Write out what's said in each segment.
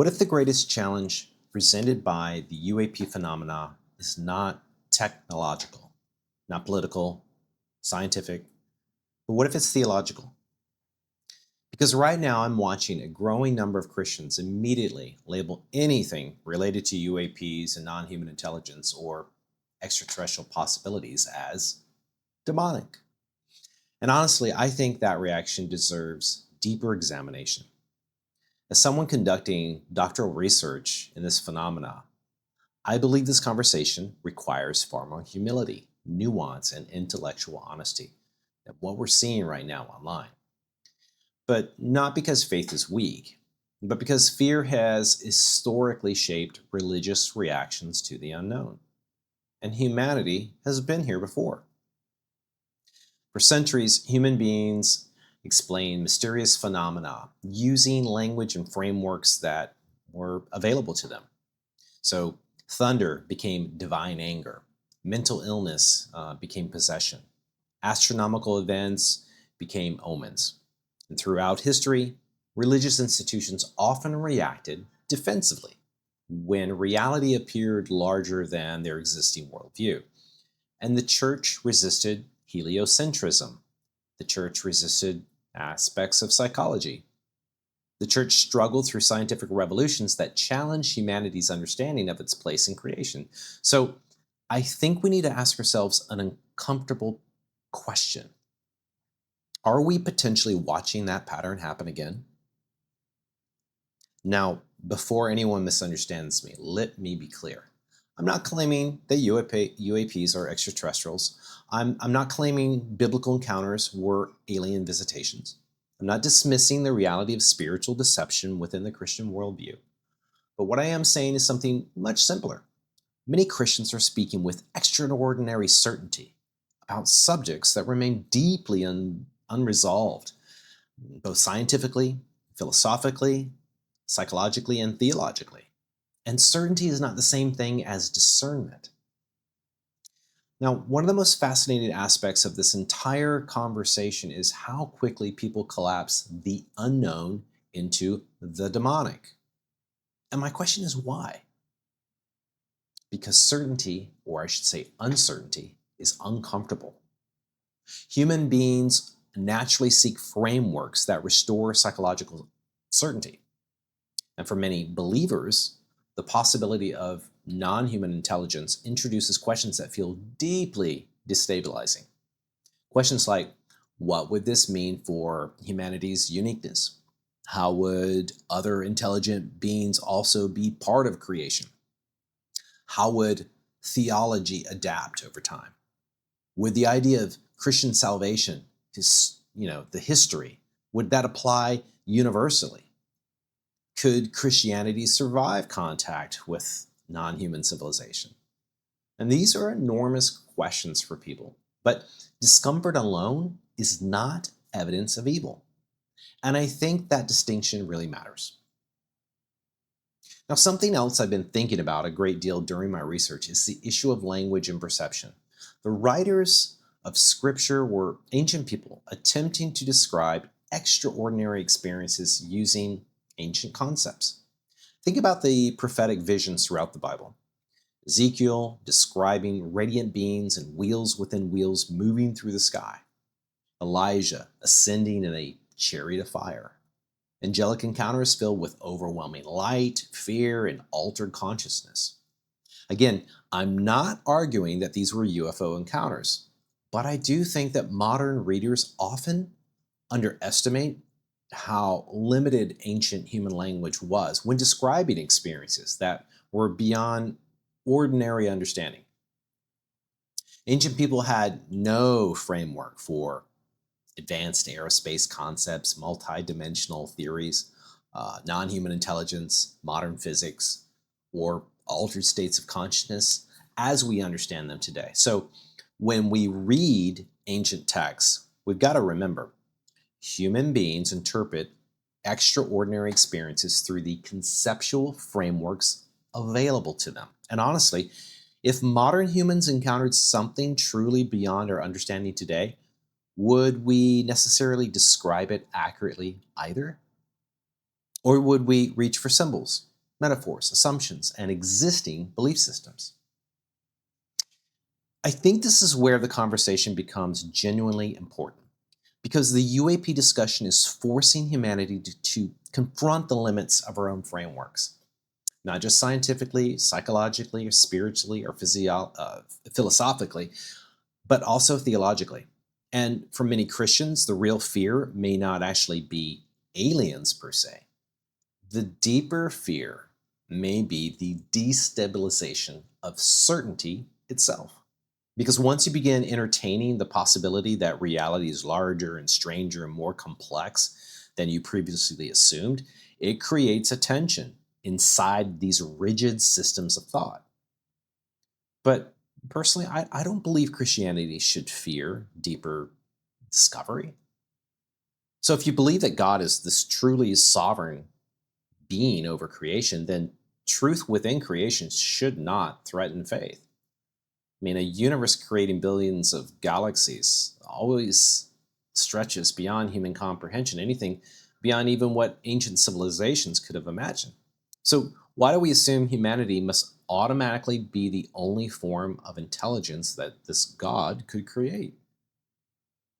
What if the greatest challenge presented by the UAP phenomena is not technological, not political, scientific, but what if it's theological? Because right now I'm watching a growing number of Christians immediately label anything related to UAPs and non-human intelligence or extraterrestrial possibilities as demonic. And honestly, I think that reaction deserves deeper examination. As someone conducting doctoral research in this phenomena, I believe this conversation requires far more humility, nuance, and intellectual honesty than what we're seeing right now online. But not because faith is weak, but because fear has historically shaped religious reactions to the unknown. And humanity has been here before. For centuries, human beings explain mysterious phenomena using language and frameworks that were available to them. So, thunder became divine anger, mental illness became possession, astronomical events became omens. And throughout history, religious institutions often reacted defensively when reality appeared larger than their existing worldview. And the church resisted heliocentrism. The church resisted aspects of psychology. The church struggled through scientific revolutions that challenged humanity's understanding of its place in creation. So I think we need to ask ourselves an uncomfortable question. Are we potentially watching that pattern happen again? Now, before anyone misunderstands me, let me be clear. I'm not claiming that UAPs are extraterrestrials. I'm not claiming biblical encounters were alien visitations. I'm not dismissing the reality of spiritual deception within the Christian worldview. But what I am saying is something much simpler. Many Christians are speaking with extraordinary certainty about subjects that remain deeply unresolved, both scientifically, philosophically, psychologically, and theologically. And certainty is not the same thing as discernment. Now, one of the most fascinating aspects of this entire conversation is how quickly people collapse the unknown into the demonic. And my question is why? Because certainty, or I should say uncertainty, is uncomfortable. Human beings naturally seek frameworks that restore psychological certainty. And for many believers, the possibility of non-human intelligence introduces questions that feel deeply destabilizing. Questions like, what would this mean for humanity's uniqueness? How would other intelligent beings also be part of creation? How would theology adapt over time? Would the idea of Christian salvation, the history, would that apply universally? Could Christianity survive contact with non-human civilization? And these are enormous questions for people. But discomfort alone is not evidence of evil. And I think that distinction really matters. Now, something else I've been thinking about a great deal during my research is the issue of language and perception. The writers of Scripture were ancient people attempting to describe extraordinary experiences using ancient concepts. Think about the prophetic visions throughout the Bible. Ezekiel describing radiant beings and wheels within wheels moving through the sky. Elijah ascending in a chariot of fire. Angelic encounters filled with overwhelming light, fear, and altered consciousness. Again, I'm not arguing that these were UFO encounters, but I do think that modern readers often underestimate how limited ancient human language was when describing experiences that were beyond ordinary understanding. Ancient people had no framework for advanced aerospace concepts, multidimensional theories, non-human intelligence, modern physics, or altered states of consciousness as we understand them today. So when we read ancient texts, we've got to remember human beings interpret extraordinary experiences through the conceptual frameworks available to them. And honestly, if modern humans encountered something truly beyond our understanding today, would we necessarily describe it accurately either? Or would we reach for symbols, metaphors, assumptions, and existing belief systems. I think this is where the conversation becomes genuinely important because the UAP discussion is forcing humanity to confront the limits of our own frameworks, not just scientifically, psychologically, or spiritually, or philosophically, but also theologically. And for many Christians, the real fear may not actually be aliens per se. The deeper fear may be the destabilization of certainty itself. Because once you begin entertaining the possibility that reality is larger and stranger and more complex than you previously assumed, it creates a tension inside these rigid systems of thought. But personally, I don't believe Christianity should fear deeper discovery. So if you believe that God is this truly sovereign being over creation, then truth within creation should not threaten faith. I mean, a universe creating billions of galaxies always stretches beyond human comprehension, anything beyond even what ancient civilizations could have imagined. So, why do we assume humanity must automatically be the only form of intelligence that this God could create?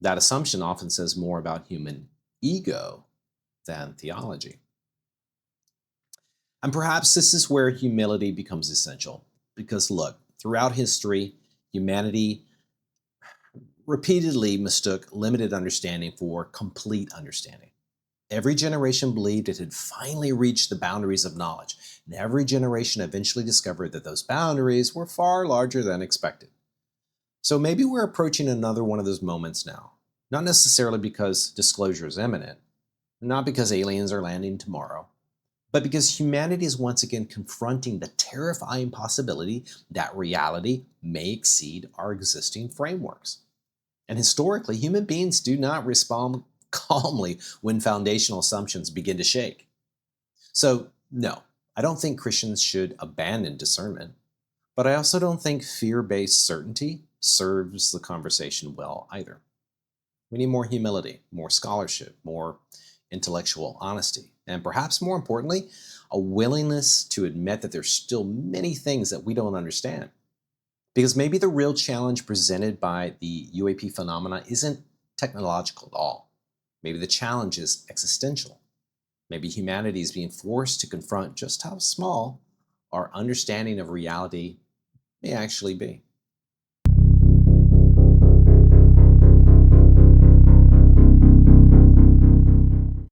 That assumption often says more about human ego than theology. And perhaps this is where humility becomes essential. Because look, throughout history, humanity repeatedly mistook limited understanding for complete understanding. Every generation believed it had finally reached the boundaries of knowledge, and every generation eventually discovered that those boundaries were far larger than expected. So maybe we're approaching another one of those moments now. Not necessarily because disclosure is imminent, not because aliens are landing tomorrow, but because humanity is once again confronting the terrifying possibility that reality may exceed our existing frameworks. And historically, human beings do not respond calmly when foundational assumptions begin to shake. So, no, I don't think Christians should abandon discernment, but I also don't think fear based certainty serves the conversation well either. We need more humility, more scholarship, more intellectual honesty, and perhaps more importantly, a willingness to admit that there's still many things that we don't understand. Because maybe the real challenge presented by the UAP phenomena isn't technological at all. Maybe the challenge is existential. Maybe humanity is being forced to confront just how small our understanding of reality may actually be.